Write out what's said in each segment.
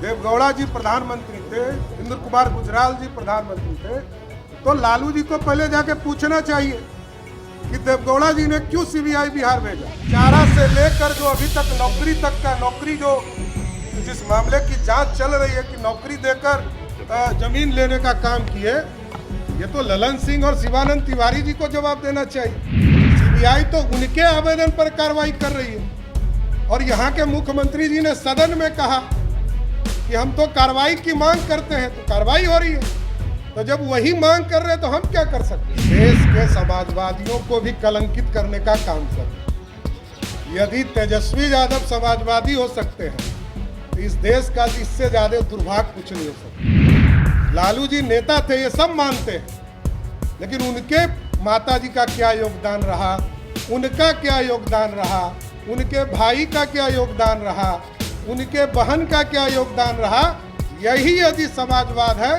देवगौड़ा जी प्रधानमंत्री थे, इंद्र कुमार गुजराल जी प्रधानमंत्री थे, तो लालू जी को पहले जाके पूछना चाहिए कि देवगौड़ा जी ने क्यों सीबीआई बिहार भेजा। चारा से लेकर जो अभी तक नौकरी तक का नौकरी जो जिस मामले की जांच चल रही है कि नौकरी देकर जमीन लेने का काम किए, ये तो ललन सिंह और शिवानंद तिवारी जी को जवाब देना चाहिए। सीबीआई तो उनके आवेदन पर कार्रवाई कर रही है और यहाँ के मुख्यमंत्री जी ने सदन में कहा कि हम तो कार्रवाई की मांग करते हैं, तो कार्रवाई हो रही है। तो जब वही मांग कर रहे हैं तो हम क्या कर सकते हैं? देश के समाजवादियों को भी कलंकित करने का काम कर रहे हैं। यदि तेजस्वी यादव समाजवादी हो सकते हैं तो इस देश का इससे ज्यादा दुर्भाग्य कुछ नहीं हो सकता। लालू जी नेता थे, ये सब मानते हैं, लेकिन उनके माता जी का क्या योगदान रहा, उनका क्या योगदान रहा, उनके भाई का क्या योगदान रहा, उनके बहन का क्या योगदान रहा, यही यदि समाजवाद है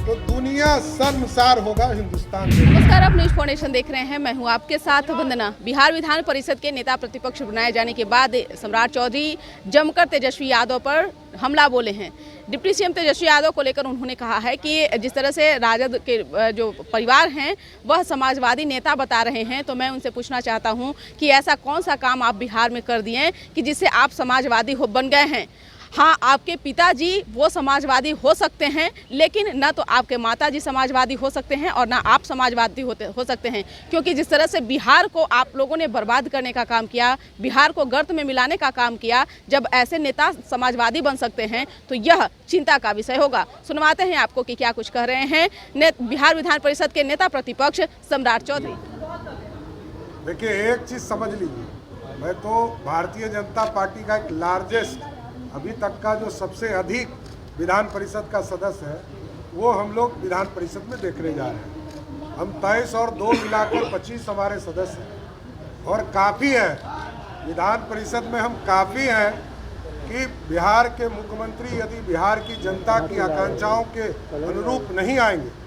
तो दुनिया शर्मसार होगा हिंदुस्तान में। नमस्कार, आप न्यूज फाउंडेशन देख रहे हैं, मैं हूं आपके साथ वंदना। बिहार विधान परिषद के नेता प्रतिपक्ष बनाए जाने के बाद सम्राट चौधरी जमकर तेजस्वी यादव पर हमला बोले हैं। डिप्टी सीएम तेजस्वी यादव को लेकर उन्होंने कहा है कि जिस तरह से राजद के जो परिवार हैं वह समाजवादी नेता बता रहे हैं, तो मैं उनसे पूछना चाहता हूं कि ऐसा कौन सा काम आप बिहार में कर दिए कि जिससे आप समाजवादी बन गए हैं। हाँ, आपके पिताजी वो समाजवादी हो सकते हैं, लेकिन ना तो आपके माताजी समाजवादी हो सकते हैं और ना आप समाजवादी हो सकते हैं, क्योंकि जिस तरह से बिहार को आप लोगों ने बर्बाद करने का काम किया, बिहार को गर्त में मिलाने का काम किया, जब ऐसे नेता समाजवादी बन सकते हैं तो यह चिंता का विषय होगा। सुनवाते हैं आपको कि क्या कुछ कह रहे हैं बिहार विधान परिषद के नेता प्रतिपक्ष सम्राट चौधरी। देखिए, एक चीज समझ लीजिए, मैं तो भारतीय जनता पार्टी का एक लार्जेस्ट अभी तक का जो सबसे अधिक विधान परिषद का सदस्य है वो हम लोग विधान परिषद में देखने जा रहे हैं। हम 23 और 2 मिलाकर 25 हमारे सदस्य हैं और काफ़ी है विधान परिषद में, हम काफ़ी हैं कि बिहार के मुख्यमंत्री यदि बिहार की जनता की आकांक्षाओं के अनुरूप नहीं आएंगे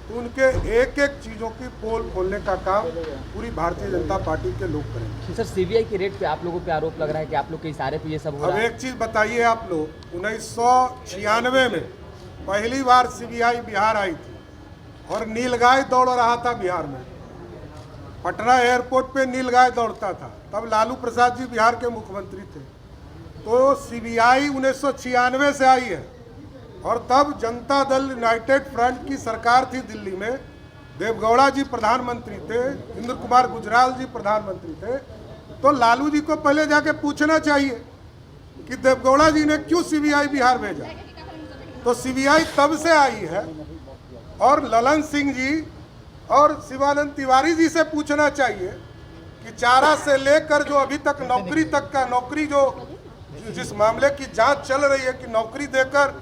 तो उनके एक एक चीज़ों की पोल खोलने का काम पूरी भारतीय जनता पार्टी के लोग करेंगे। सर, सीबीआई के रेट पे आप लोगों पे आरोप लग रहा है कि आप लोग के इशारे पे ये सब हो रहा है। अब एक चीज़ बताइए, आप लोग 1996 में पहली बार सीबीआई बिहार आई थी और नीलगाय दौड़ रहा था बिहार में। पटना एयरपोर्ट पे नीलगाय दौड़ता था, तब लालू प्रसाद जी बिहार के मुख्यमंत्री थे। तो सीबीआई 1996 से आई है और तब जनता दल यूनाइटेड फ्रंट की सरकार थी दिल्ली में। देवगौड़ा जी प्रधानमंत्री थे, इंद्र कुमार गुजराल जी प्रधानमंत्री थे, तो लालू जी को पहले जाके पूछना चाहिए कि देवगौड़ा जी ने क्यों सीबीआई बिहार भेजा। तो सीबीआई तब से आई है और ललन सिंह जी और शिवानंद तिवारी जी से पूछना चाहिए कि चारा से लेकर जो अभी तक नौकरी तक का नौकरी जो जिस मामले की जांच चल रही है कि नौकरी देकर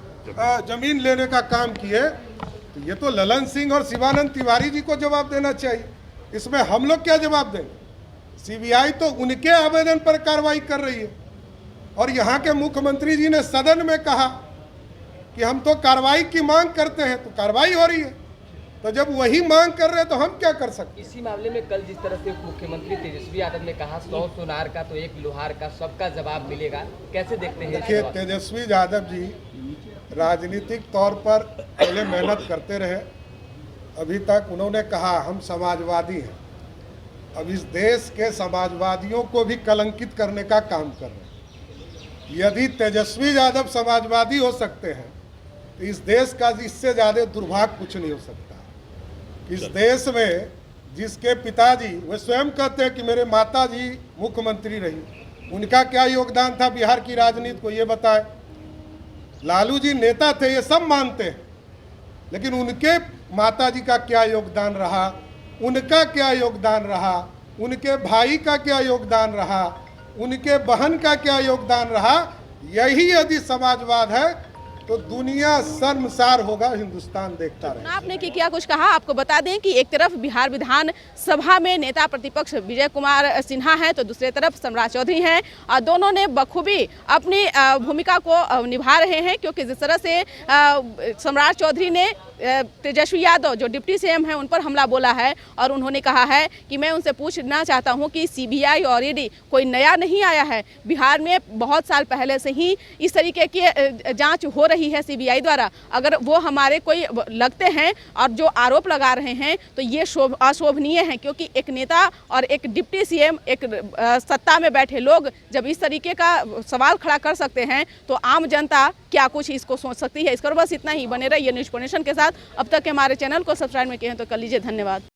जमीन लेने का काम किए, तो ये तो ललन सिंह और शिवानंद तिवारी जी को जवाब देना चाहिए। इसमें हम लोग क्या जवाब देंगे? सीबीआई तो उनके आवेदन पर कार्रवाई कर रही है और यहाँ के मुख्यमंत्री जी ने सदन में कहा कि हम तो कार्रवाई की मांग करते हैं, तो कार्रवाई हो रही है। तो जब वही मांग कर रहे हैं तो हम क्या कर सकते हैं? इसी मामले में कल जिस तरह से मुख्यमंत्री तेजस्वी यादव ने कहा 100 सोनार का तो 1 लोहार का, सबका जवाब मिलेगा, कैसे देखते हैं? देखिए, तेजस्वी यादव जी राजनीतिक तौर पर पहले मेहनत करते रहे, अभी तक उन्होंने कहा हम समाजवादी हैं। अब इस देश के समाजवादियों को भी कलंकित करने का काम कर रहे हैं। यदि तेजस्वी यादव समाजवादी हो सकते हैं तो इस देश का इससे ज़्यादा दुर्भाग्य कुछ नहीं हो सकता। इस देश में जिसके पिताजी वे स्वयं कहते हैं कि मेरे माताजी मुख्यमंत्री रही, उनका क्या योगदान था बिहार की राजनीति को, ये बताए। लालू जी नेता थे, ये सब मानते हैं, लेकिन उनके माताजी का क्या योगदान रहा, उनका क्या योगदान रहा, उनके भाई का क्या योगदान रहा, उनके बहन का क्या योगदान रहा, यही यदि समाजवाद है तो दुनिया शर्मसार होगा हिंदुस्तान देखता रहे। आपने क्या कुछ कहा, आपको बता दें कि एक तरफ बिहार विधान सभा में नेता प्रतिपक्ष विजय कुमार सिन्हा हैं तो दूसरी तरफ सम्राट चौधरी हैं और दोनों ने बखूबी अपनी भूमिका को निभा रहे हैं, क्योंकि जिस तरह से सम्राट चौधरी ने तेजस्वी यादव जो डिप्टी सीएम हैं उन पर हमला बोला है और उन्होंने कहा है कि मैं उनसे पूछना चाहता हूं कि सीबीआई और ईडी कोई नया नहीं आया है। बिहार में बहुत साल पहले से ही इस तरीके की जांच हो रही है सीबीआई द्वारा। अगर वो हमारे कोई लगते हैं और जो आरोप लगा रहे हैं तो ये अशोभनीय है, क्योंकि एक नेता और एक डिप्टी सीएम, एक सत्ता में बैठे लोग जब इस तरीके का सवाल खड़ा कर सकते हैं तो आम जनता क्या कुछ इसको सोच सकती है। इसकर बस इतना ही। बने रहिए न्यूज़ नेशन के साथ। अब तक के हमारे चैनल को सब्सक्राइब नहीं किए हैं तो कर लीजिए। धन्यवाद।